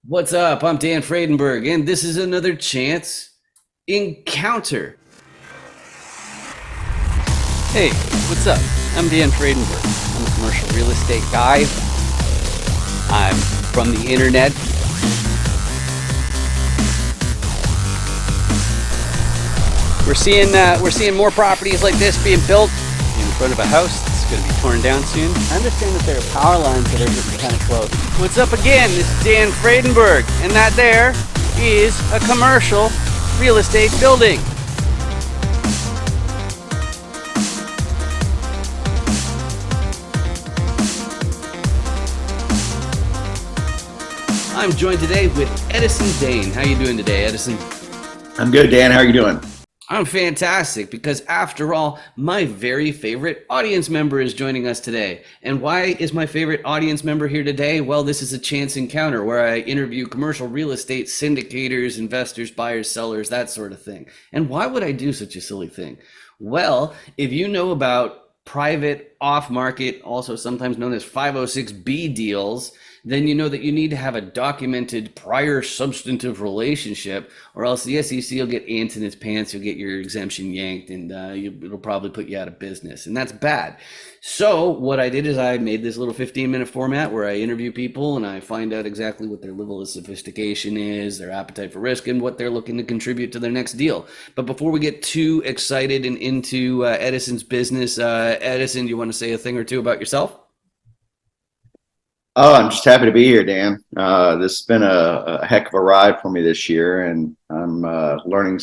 What's up? I'm Dan Fredenberg, and this is another chance encounter. Hey, what's up? I'm Dan Fredenberg. I'm a commercial real estate guy. I'm from the internet. We're seeing more properties like this being built in front of a house that's going to be torn down soon. I understand that there are power lines that are getting kind of close. What's up again? This is Dan Fredenberg, and that there is a commercial real estate building. I'm joined today with Edison Dane. How you doing today, Edison? I'm good, Dan. How are you doing? I'm fantastic because, after all, my very favorite audience member is joining us today. And why is my favorite audience member here today? Well, this is a chance encounter where I interview commercial real estate syndicators, investors, buyers, sellers, that sort of thing. And why would I do such a silly thing? Well, if you know about private off-market, also sometimes known as 506B deals, then you know that you need to have a documented prior substantive relationship, or else the SEC will get ants in its pants, you'll get your exemption yanked, and it'll probably put you out of business, and that's bad. So what I did is I made this little 15-minute format where I interview people and I find out exactly what their level of sophistication is, their appetite for risk, and what they're looking to contribute to their next deal. But before we get too excited and into Edison's business, Edison, do you want to say a thing or two about yourself? Oh, I'm just happy to be here, Dan. This has been a heck of a ride for me this year, and I'm learning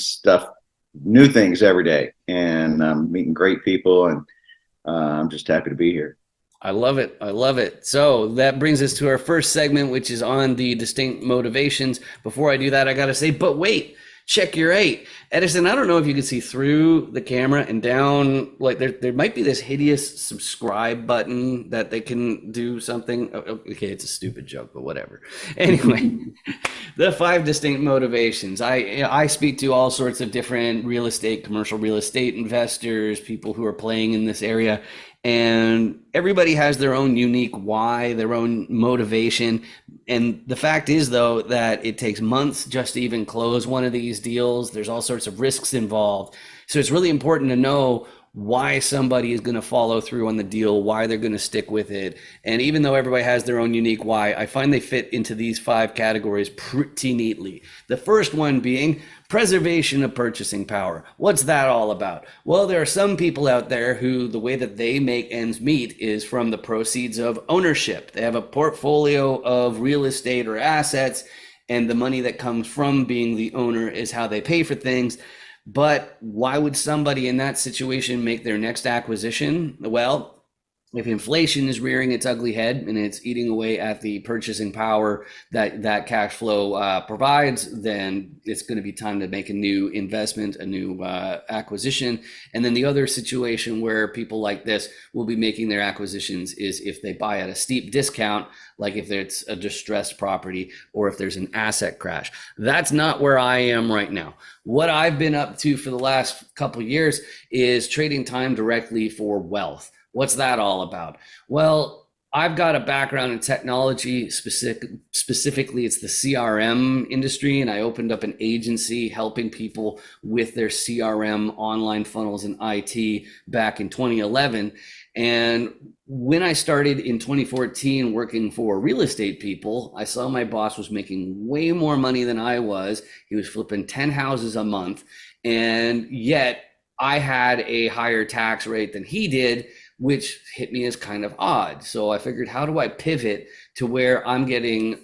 new things every day, and I'm meeting great people, and I'm just happy to be here. I love it. I love it. So that brings us to our first segment, which is on the distinct motivations. Before I do that, I got to say, but wait, check your eight. Edison, I don't know if you can see through the camera and down, like there might be this hideous subscribe button that they can do something. Okay, it's a stupid joke, but whatever. Anyway, the 5 distinct motivations. I speak to all sorts of different real estate, commercial real estate investors, people who are playing in this area. And everybody has their own unique why, their own motivation. And the fact is, though, that it takes months just to even close one of these deals. There's all sorts of risks involved. So it's really important to know why somebody is going to follow through on the deal, why they're going to stick with it. And even though everybody has their own unique why, I find they fit into these 5 categories pretty neatly. The first one being preservation of purchasing power. What's that all about? Well, there are some people out there who the way that they make ends meet is from the proceeds of ownership. They have a portfolio of real estate or assets, and the money that comes from being the owner is how they pay for things. But why would somebody in that situation make their next acquisition? Well, if inflation is rearing its ugly head and it's eating away at the purchasing power that cash flow provides, then it's going to be time to make a new investment, a new acquisition. And then the other situation where people like this will be making their acquisitions is if they buy at a steep discount, like if it's a distressed property or if there's an asset crash. That's not where I am right now. What I've been up to for the last couple of years is trading time directly for wealth. What's that all about? Well, I've got a background in technology, specifically it's the CRM industry, and I opened up an agency helping people with their CRM online funnels and IT back in 2011. And when I started in 2014 working for real estate people, I saw my boss was making way more money than I was. He was flipping 10 houses a month, and yet I had a higher tax rate than he did, which hit me as kind of odd. So I figured, how do I pivot to where I'm getting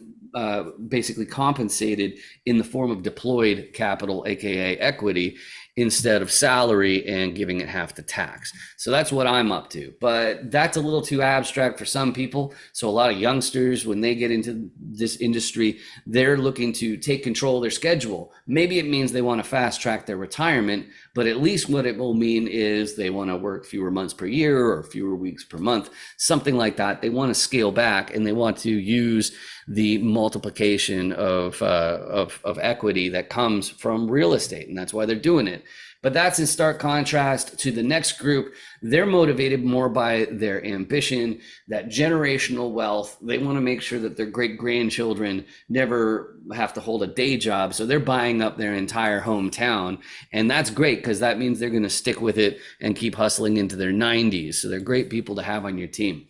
basically compensated in the form of deployed capital, aka equity, instead of salary and giving it half the tax? So that's what I'm up to. But that's a little too abstract for some people. So a lot of youngsters, when they get into this industry, they're looking to take control of their schedule. Maybe it means they want to fast track their retirement, but at least what it will mean is they want to work fewer months per year or fewer weeks per month, something like that. They want to scale back and they want to use the multiplication of equity that comes from real estate, and that's why they're doing it. But that's in stark contrast to the next group. They're motivated more by their ambition, that generational wealth. They want to make sure that their great grandchildren never have to hold a day job. So they're buying up their entire hometown. And that's great because that means they're going to stick with it and keep hustling into their 90s. So they're great people to have on your team.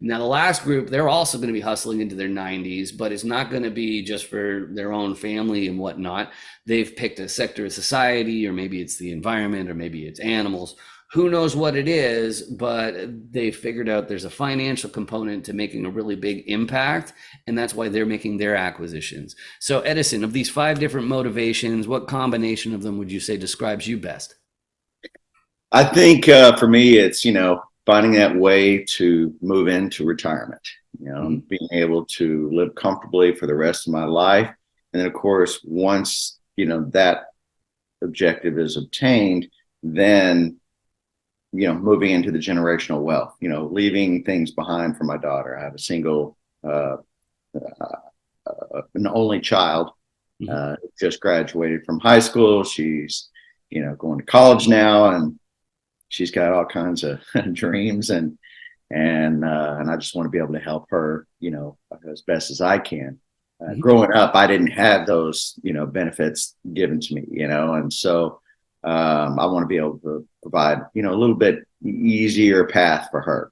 Now, the last group, they're also going to be hustling into their 90s, but it's not going to be just for their own family and whatnot. They've picked a sector of society, or maybe it's the environment, or maybe it's animals. Who knows what it is, but they figured out there's a financial component to making a really big impact, and that's why they're making their acquisitions. So, Edison, of these 5 different motivations, what combination of them would you say describes you best? I think for me, it's, finding that way to move into retirement, being able to live comfortably for the rest of my life. And then, of course, once, that objective is obtained, then, moving into the generational wealth, leaving things behind for my daughter. I have a single, an only child, just graduated from high school. She's, going to college now, and she's got all kinds of dreams, and I just want to be able to help her, as best as I can. Growing up, I didn't have those, benefits given to me, and so I want to be able to provide, a little bit easier path for her.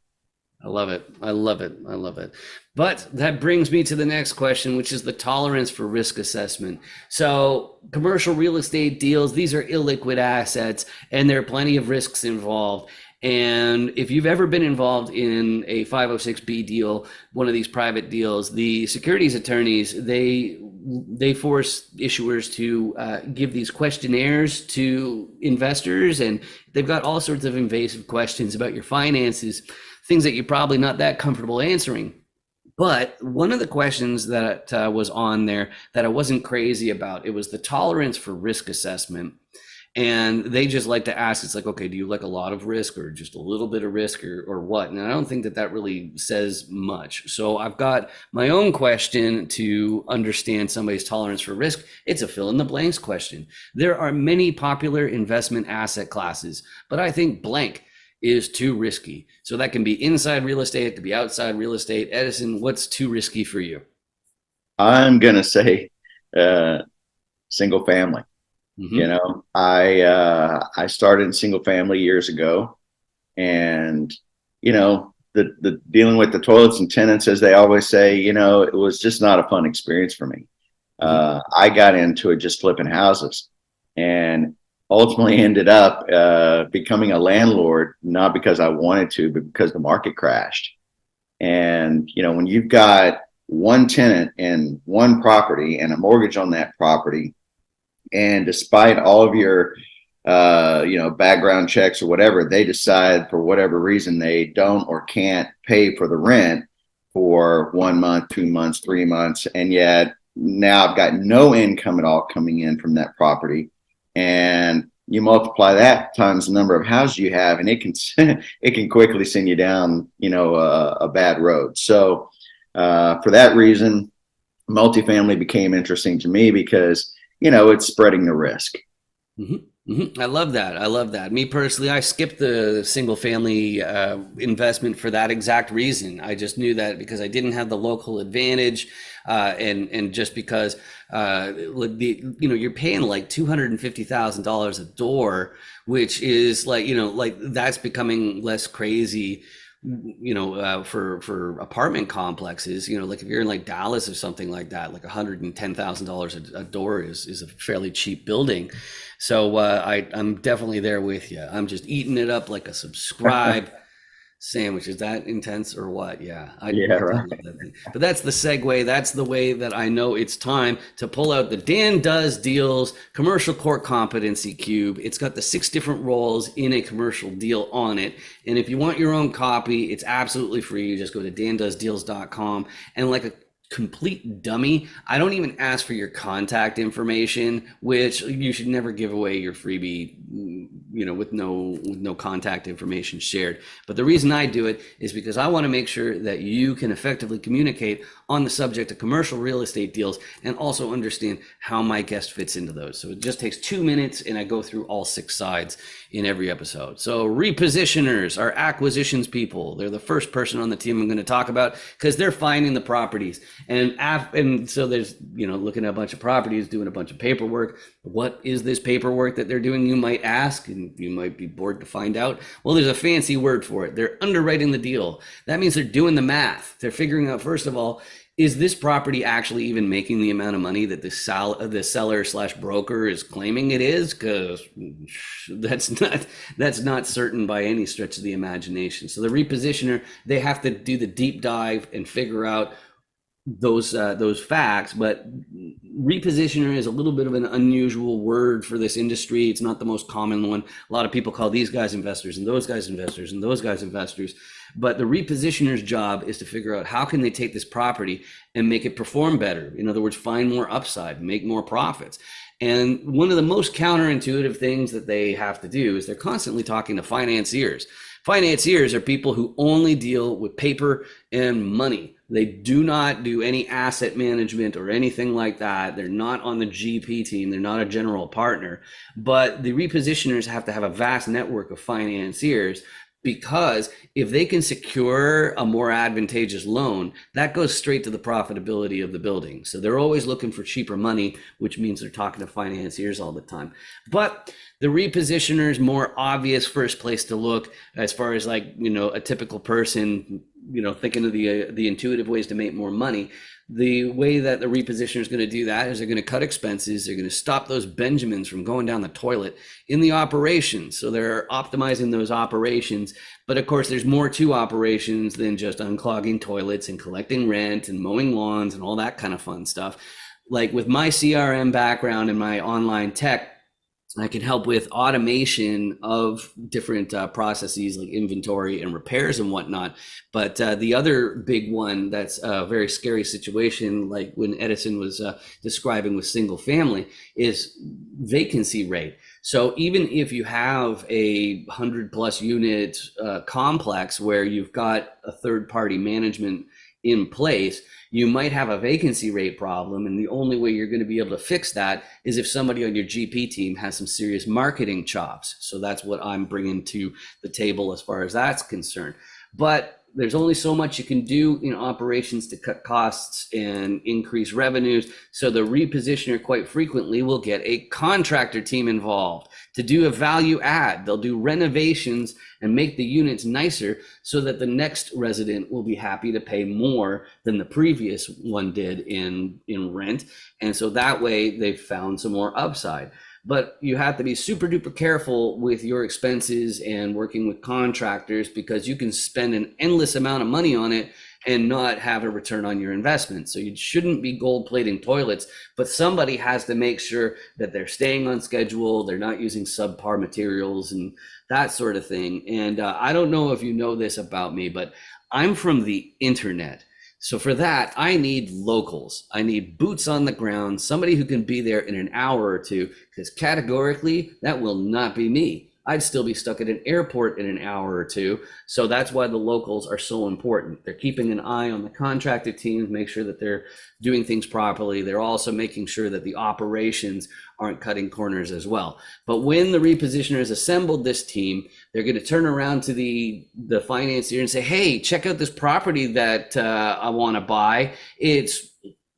I love it. I love it. I love it. But that brings me to the next question, which is the tolerance for risk assessment. So commercial real estate deals, these are illiquid assets, and there are plenty of risks involved. And if you've ever been involved in a 506B deal, one of these private deals, the securities attorneys, they force issuers to give these questionnaires to investors, and they've got all sorts of invasive questions about your finances, things that you're probably not that comfortable answering. But one of the questions that was on there that I wasn't crazy about, it was the tolerance for risk assessment. And they just like to ask, it's like, okay, do you like a lot of risk or just a little bit of risk or what? And I don't think that really says much. So I've got my own question to understand somebody's tolerance for risk. It's a fill in the blanks question. There are many popular investment asset classes, but I think blank is too risky. So that can be inside real estate, it could be outside real estate. Edison, what's too risky for you? I'm going to say single family. I started in single family years ago, and the dealing with the toilets and tenants, as they always say, it was just not a fun experience for me. I got into it just flipping houses, and ultimately ended up becoming a landlord, not because I wanted to, but because the market crashed. And when you've got one tenant in one property and a mortgage on that property, and despite all of your, background checks or whatever, they decide for whatever reason they don't or can't pay for the rent for 1 month, 2 months, 3 months. And yet now I've got no income at all coming in from that property. And you multiply that times the number of houses you have, and it can quickly send you down, a bad road. So for that reason, multifamily became interesting to me because it's spreading the risk. I love that. I love that. Me personally, I skipped the single family investment for that exact reason. I just knew that because I didn't have the local advantage, and just because you're paying like $250,000 a door, which is like that's becoming less crazy. For apartment complexes, like if you're in like Dallas or something like that, like $110,000 a door is a fairly cheap building. So I'm definitely there with you. I'm just eating it up like a subscribe sandwich. Is that intense or what? Yeah. Right. But that's the segue. That's the way that I know it's time to pull out the Dan Does Deals Commercial Court Competency Cube. It's got the 6 different roles in a commercial deal on it. And if you want your own copy, it's absolutely free. You just go to dandoesdeals.com. And like a complete dummy, I don't even ask for your contact information, which you should never give away your freebie, with no contact information shared. But the reason I do it is because I want to make sure that you can effectively communicate on the subject of commercial real estate deals and also understand how my guest fits into those. So it just takes 2 minutes and I go through all 6 sides in every episode. So repositioners are acquisitions people. They're the first person on the team I'm going to talk about because they're finding the properties. And so there's, looking at a bunch of properties, doing a bunch of paperwork. What is this paperwork that they're doing, you might ask, and you might be bored to find out. Well, there's a fancy word for it. They're underwriting the deal. That means they're doing the math. They're figuring out, first of all, is this property actually even making the amount of money that the seller/broker is claiming it is? Because that's not certain by any stretch of the imagination. So the repositioner, they have to do the deep dive and figure out those facts. But repositioner is a little bit of an unusual word for this industry. It's not the most common one. A lot of people call these guys investors and those guys investors and those guys investors. But the repositioner's job is to figure out how can they take this property and make it perform better. In other words, find more upside, make more profits. And one of the most counterintuitive things that they have to do is they're constantly talking to financiers. Financiers are people who only deal with paper and money. They do not do any asset management or anything like that. They're not on the GP team. They're not a general partner. But the repositioners have to have a vast network of financiers, because if they can secure a more advantageous loan, that goes straight to the profitability of the building. So they're always looking for cheaper money, which means they're talking to financiers all the time. But the repositioner's more obvious first place to look, as far as a typical person, thinking of the intuitive ways to make more money. The way that the repositioner is going to do that is they're going to cut expenses. They're going to stop those Benjamins from going down the toilet in the operations. So they're optimizing those operations. But of course, there's more to operations than just unclogging toilets and collecting rent and mowing lawns and all that kind of fun stuff. Like with my CRM background and my online tech, I can help with automation of different processes like inventory and repairs and whatnot. But the other big one that's a very scary situation, like when Edison was describing with single family, is vacancy rate. So even if you have a 100+ unit complex where you've got a third-party management in place, you might have a vacancy rate problem. And the only way you're going to be able to fix that is if somebody on your GP team has some serious marketing chops. So that's what I'm bringing to the table as far as that's concerned. But there's only so much you can do in operations to cut costs and increase revenues. So the repositioner quite frequently will get a contractor team involved to do a value add. They'll do renovations and make the units nicer so that the next resident will be happy to pay more than the previous one did in rent. And so that way they've found some more upside. But you have to be super duper careful with your expenses and working with contractors, because you can spend an endless amount of money on it and not have a return on your investment. So you shouldn't be gold plating toilets, but somebody has to make sure that they're staying on schedule, they're not using subpar materials and that sort of thing. And I don't know if you know this about me, but I'm from the internet. So for that, I need locals. I need boots on the ground, somebody who can be there in an hour or two, because categorically, that will not be me. I'd still be stuck at an airport in an hour or two. So that's why the locals are so important. They're keeping an eye on the contracted teams, make sure that they're doing things properly. They're also making sure that the operations aren't cutting corners as well. But when the repositioners assembled this team, they're going to turn around to the financier and say, hey, check out this property that I want to buy. It's,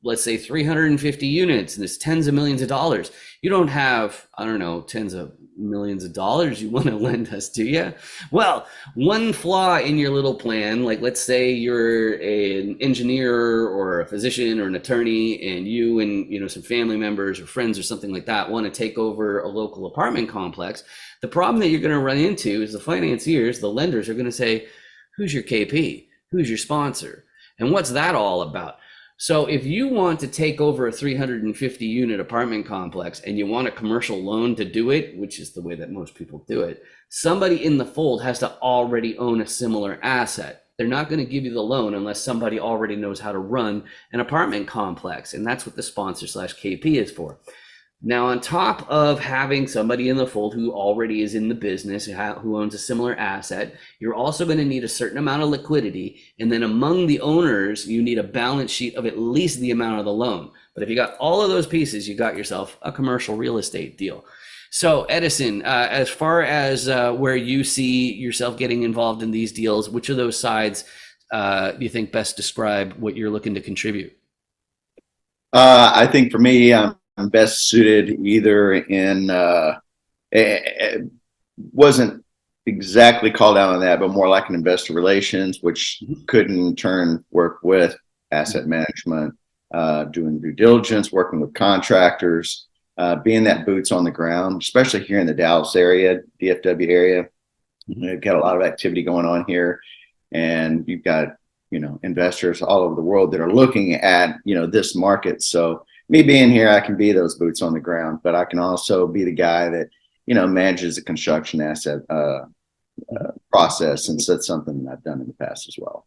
let's say, 350 units and it's tens of millions of dollars. You don't have, I don't know, tens of millions of dollars you want to lend us, do you? Well, one flaw in your little plan, like let's say you're an engineer or a physician or an attorney, and you and some family members or friends or something like that want to take over a local apartment complex. The problem that you're going to run into is the financiers, the lenders, are going to say, who's your KP? Who's your sponsor? And what's that all about? So if you want to take over a 350 unit apartment complex and you want a commercial loan to do it, which is the way that most people do it, somebody in the fold has to already own a similar asset. they're not going to give you the loan unless somebody already knows how to run an apartment complex. And that's what the sponsor slash KP is for. Now, on top of having somebody in the fold who already is in the business, who owns a similar asset, you're also going to need a certain amount of liquidity. And then among the owners, you need a balance sheet of at least the amount of the loan. But if you got all of those pieces, you got yourself a commercial real estate deal. So, Edison, as far as where you see yourself getting involved in these deals, which of those sides do you think best describe what you're looking to contribute? I think for me, I'm best suited either in, it wasn't exactly called out on that, but more like an investor relations, which could in turn work with asset management, doing due diligence, working with contractors, being that boots on the ground, especially here in the Dallas area, DFW area. We've got a lot of activity going on here, and you've got, investors all over the world that are looking at, this market. So me being here, I can be those boots on the ground, but I can also be the guy that, manages the construction asset process, and so that's something that I've done in the past as well.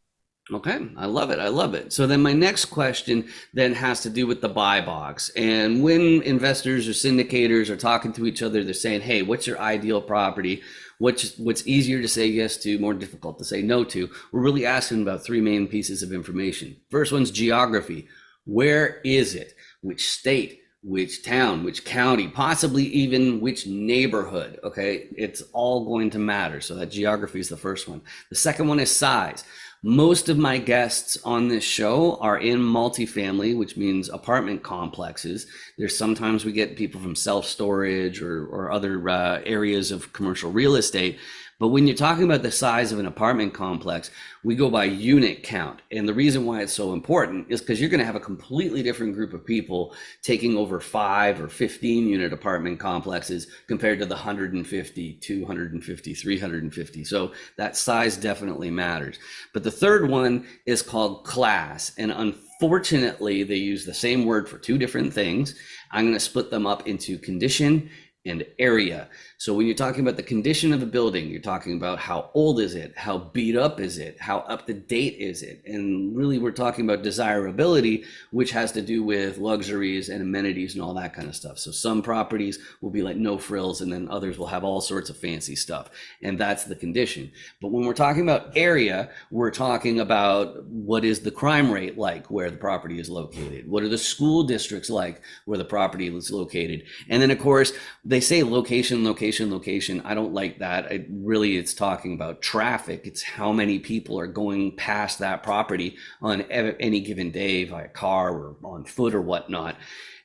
Okay, I love it. I love it. So then my next question then has to do with the buy box. And when investors or syndicators are talking to each other, they're saying, hey, what's your ideal property? What's easier to say yes to, more difficult to say no to? We're really asking about three main pieces of information. First one's geography. Where is it? Which state? Which town? Which county? Possibly even which neighborhood? Okay, it's all going to matter. So that geography is the first one. The second one is size. Most of my guests on this show are in multifamily, which means apartment complexes. There's sometimes we get people from self-storage or other areas of commercial real estate. But when you're talking about the size of an apartment complex, we go by unit count. And the reason why it's so important is because you're going to have a completely different group of people taking over 5 or 15 unit apartment complexes compared to the 150, 250, 350. So that size definitely matters. But the third one is called class. And unfortunately, they use the same word for two different things. I'm going to split them up into condition and area. So when you're talking about the condition of a building, you're talking about how old is it, how beat up is it, how up to date is it, and really we're talking about desirability, which has to do with luxuries and amenities and all that kind of stuff. So some properties will be like no frills, and then others will have all sorts of fancy stuff, and that's the condition. But when we're talking about area, we're talking about what is the crime rate like where the property is located, what are the school districts like where the property is located, and then of course they say location. I don't like that. It's talking about traffic. It's how many people are going past that property on any given day via car or on foot or whatnot.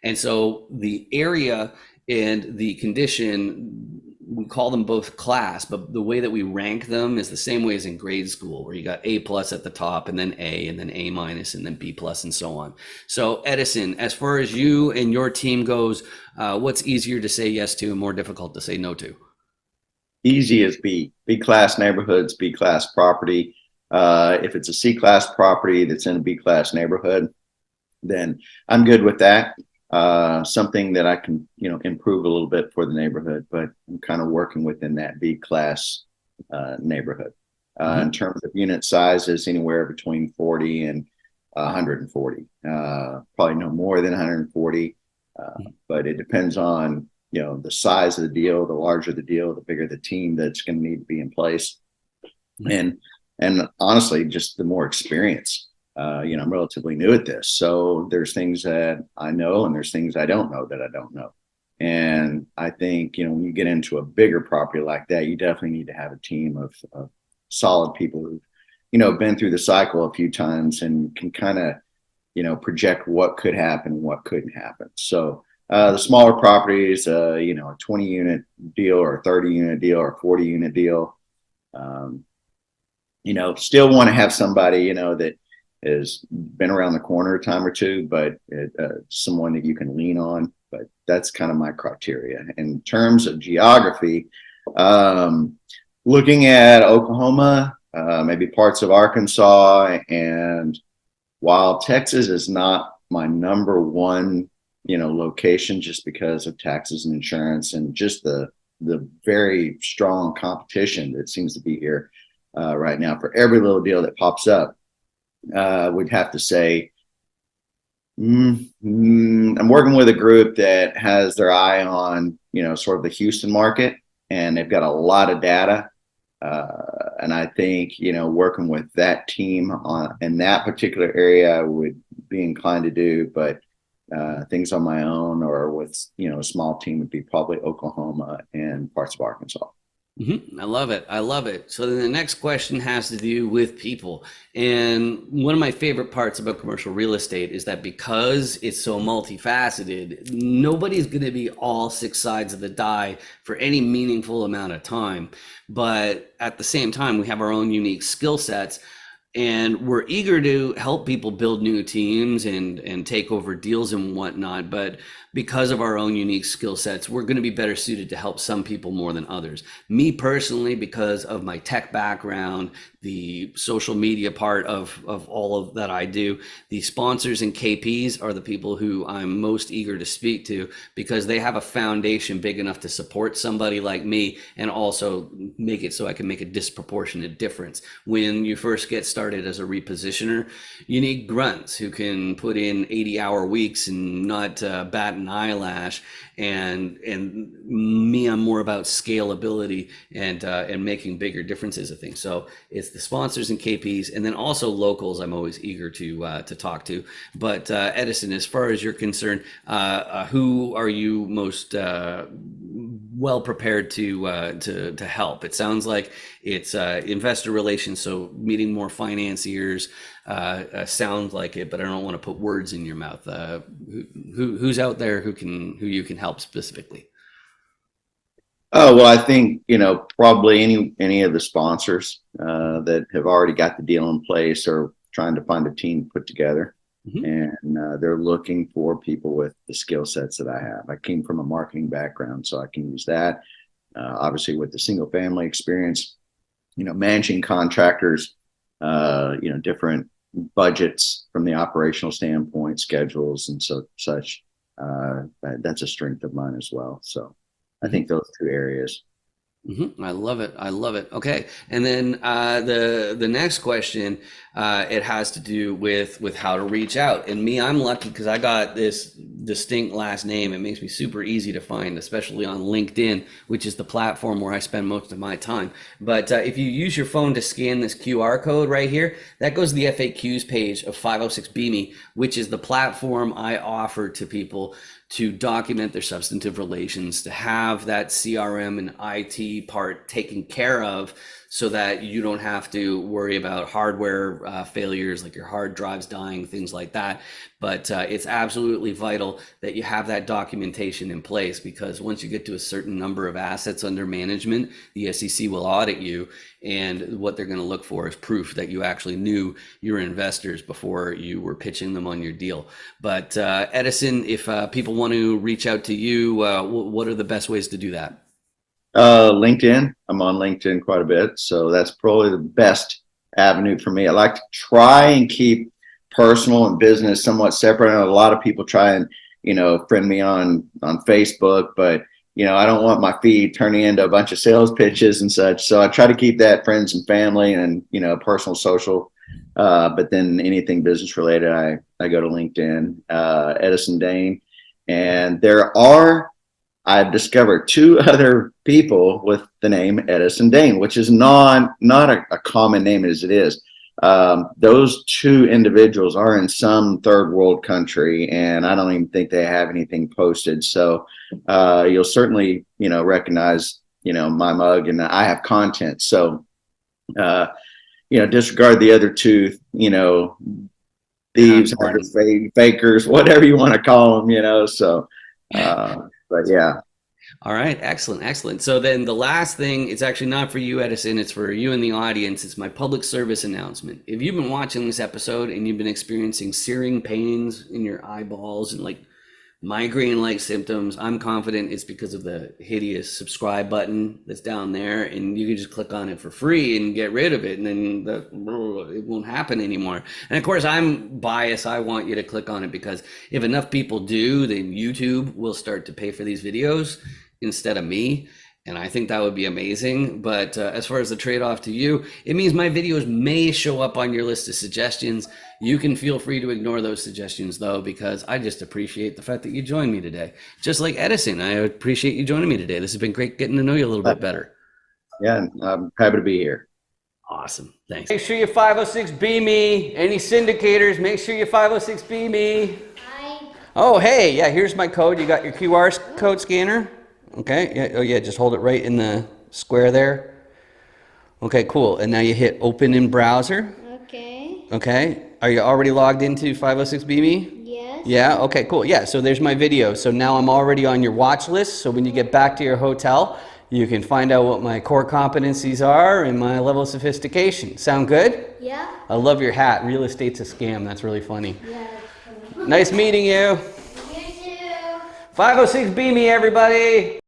And so the area and the condition, we call them both class, but the way that we rank them is the same way as in grade school, where you got A plus at the top and then A minus and then B plus and so on. So Edison, as far as you and your team goes, what's easier to say yes to and more difficult to say no to? Easy as B class neighborhoods, B class property. If it's a C class property that's in a B class neighborhood, then I'm good with that. Something that I can, improve a little bit for the neighborhood, but I'm kind of working within that B class neighborhood. In terms of unit sizes, anywhere between 40 and 140. Probably no more than 140, but it depends on the size of the deal. The larger the deal, the bigger the team that's going to need to be in place, and honestly, just the more experience. I'm relatively new at this, so there's things that I know and there's things I don't know that I don't know. And I think, when you get into a bigger property like that, you definitely need to have a team of solid people who've, been through the cycle a few times and can kind of, project what could happen and what couldn't happen. So the smaller properties, a 20 unit deal or a 30 unit deal or a 40 unit deal, still want to have somebody, that has been around the corner a time or two, but someone that you can lean on. But that's kind of my criteria. In terms of geography, looking at Oklahoma, maybe parts of Arkansas, and while Texas is not my number one, location, just because of taxes and insurance and just the very strong competition that seems to be here, right now for every little deal that pops up. We'd have to say, I'm working with a group that has their eye on, sort of the Houston market, and they've got a lot of data. And I think, working with that team in that particular area, I would be inclined to do, but things on my own or with, a small team would be probably Oklahoma and parts of Arkansas. I love it. I love it. So then the next question has to do with people. And one of my favorite parts about commercial real estate is that because it's so multifaceted, nobody's going to be all six sides of the die for any meaningful amount of time. But at the same time, we have our own unique skill sets. And we're eager to help people build new teams and take over deals and whatnot. But because of our own unique skill sets, we're going to be better suited to help some people more than others. Me personally, because of my tech background, the social media part of all of that I do, the sponsors and KPs are the people who I'm most eager to speak to because they have a foundation big enough to support somebody like me and also make it so I can make a disproportionate difference. When you first get started as a repositioner, you need grunts who can put in 80-hour weeks and not bat an eyelash. And me, I'm more about scalability and making bigger differences of things. So it's the sponsors and KPs, and then also locals. I'm always eager to talk to. But Edison, as far as you're concerned, who are you most well prepared to help? It sounds like it's investor relations, so meeting more financiers. Sounds like it, but I don't want to put words in your mouth. Who's out there who you can help specifically? Oh, well, I think, probably any of the sponsors that have already got the deal in place or trying to find a team to put together. And they're looking for people with the skill sets that I have. I came from a marketing background, so I can use that. Obviously, with the single family experience, managing contractors, different budgets from the operational standpoint, schedules and such. That's a strength of mine as well. So I think those two areas. I love it. I love it. Okay. And then the next question, it has to do with how to reach out. And me, I'm lucky because I got this distinct last name. It makes me super easy to find, especially on LinkedIn, which is the platform where I spend most of my time. But if you use your phone to scan this QR code right here, that goes to the FAQs page of 506 BME, which is the platform I offer to people to document their substantive relations, to have that CRM and IT part taken care of so that you don't have to worry about hardware failures like your hard drives dying, things like that. But it's absolutely vital that you have that documentation in place because once you get to a certain number of assets under management, the SEC will audit you. And what they're going to look for is proof that you actually knew your investors before you were pitching them on your deal. But Edison, if people want to reach out to you, what are the best ways to do that? LinkedIn. I'm on LinkedIn quite a bit, so that's probably the best avenue for me. I like to try and keep personal and business somewhat separate. I know a lot of people try and friend me on Facebook, but I don't want my feed turning into a bunch of sales pitches and such. So I try to keep that friends and family and personal social. But then anything business related, I go to LinkedIn, Edison Dane, and I've discovered two other people with the name Edison Dane, which is not a common name as it is. Those two individuals are in some third world country, and I don't even think they have anything posted. So you'll certainly, recognize, my mug, and I have content. So, disregard the other two, thieves, fakers, whatever you want to call them, So. But yeah. All right. Excellent. Excellent. So then the last thing, it's actually not for you, Edison. It's for you in the audience. It's my public service announcement. If you've been watching this episode and you've been experiencing searing pains in your eyeballs and like migraine-like symptoms, I'm confident it's because of the hideous subscribe button that's down there, and you can just click on it for free and get rid of it, and then it won't happen anymore. And of course, I'm biased. I want you to click on it because if enough people do, then YouTube will start to pay for these videos instead of me. And I think that would be amazing. But as far as the trade-off to you, it means my videos may show up on your list of suggestions. You can feel free to ignore those suggestions, though, because I just appreciate the fact that you joined me today. Just like Edison, I appreciate you joining me today. This has been great getting to know you a little bit better. Yeah, I'm happy to be here. Awesome. Thanks. Make sure you 506B me. Any syndicators, make sure you 506B me. Hi. Oh, hey, yeah, here's my code. You got your QR code scanner? Okay, yeah, oh yeah, just hold it right in the square there. Okay, cool. And now you hit open in browser. Okay. Okay, are you already logged into 506BME? Yes. Yeah, okay, cool. Yeah, so there's my video. So now I'm already on your watch list. So when you get back to your hotel, you can find out what my core competencies are and my level of sophistication. Sound good? Yeah. I love your hat. Real estate's a scam. That's really funny. Yeah. Nice meeting you. You too. 506B me, everybody.